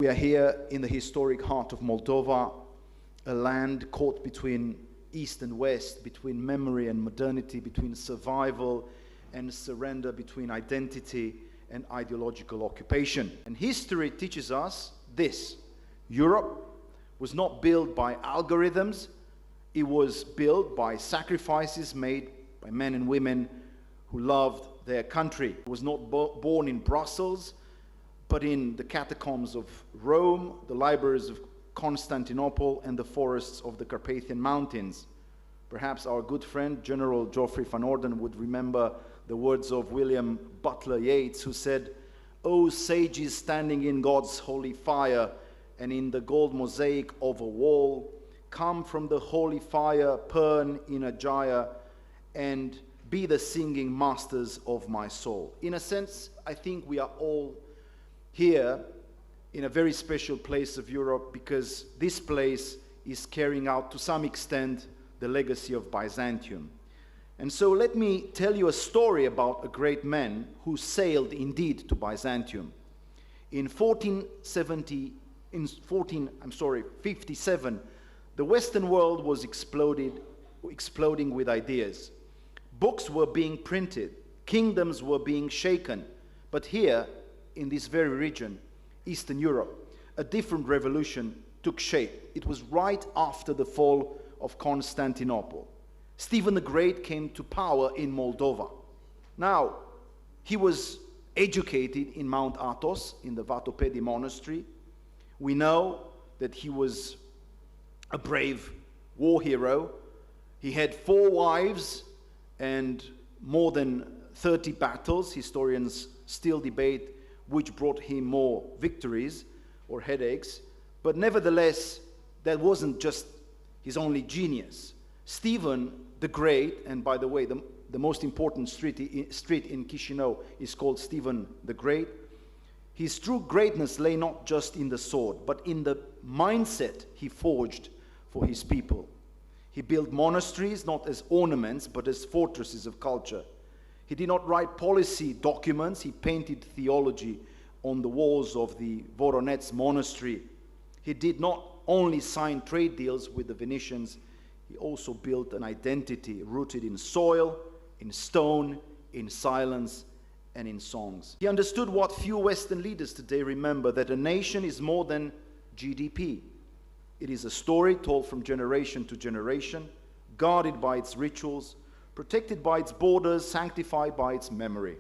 We are here in the historic heart of Moldova, a land caught between East and West, between memory and modernity, between survival and surrender, between identity and ideological occupation. And history teaches us this: Europe was not built by algorithms, it was built by sacrifices made by men and women who loved their country. It was not born in Brussels, but in the catacombs of Rome, the libraries of Constantinople, and the forests of the Carpathian Mountains. Perhaps our good friend, General Geoffrey van Orden, would remember the words of William Butler Yeats, who said, "O sages standing in God's holy fire, and in the gold mosaic of a wall, come from the holy fire, Pern in a gyre, and be the singing masters of my soul." In a sense, I think we are all here in a very special place of Europe, because this place is carrying out to some extent the legacy of Byzantium. And so let me tell you a story about a great man who sailed indeed to Byzantium. In 1457, the Western world was exploding with ideas. Books were being printed, kingdoms were being shaken, but here, in this very region, Eastern Europe, a different revolution took shape. It was right after the fall of Constantinople. Stephen the Great came to power in Moldova. Now, he was educated in Mount Athos, in the Vatopedi monastery. We know that he was a brave war hero. He had 4 wives and more than 30 battles. Historians still debate which brought him more victories or headaches. But nevertheless, that wasn't just his only genius. Stephen the Great, and by the way, the most important street in Chisinau is called Stephen the Great. His true greatness lay not just in the sword, but in the mindset he forged for his people. He built monasteries not as ornaments, but as fortresses of culture. He did not write policy documents, he painted theology on the walls of the Voronezh monastery. He did not only sign trade deals with the Venetians, he also built an identity rooted in soil, in stone, in silence, and in songs. He understood what few Western leaders today remember, that a nation is more than GDP. It is a story told from generation to generation, guarded by its rituals, protected by its borders, sanctified by its memory.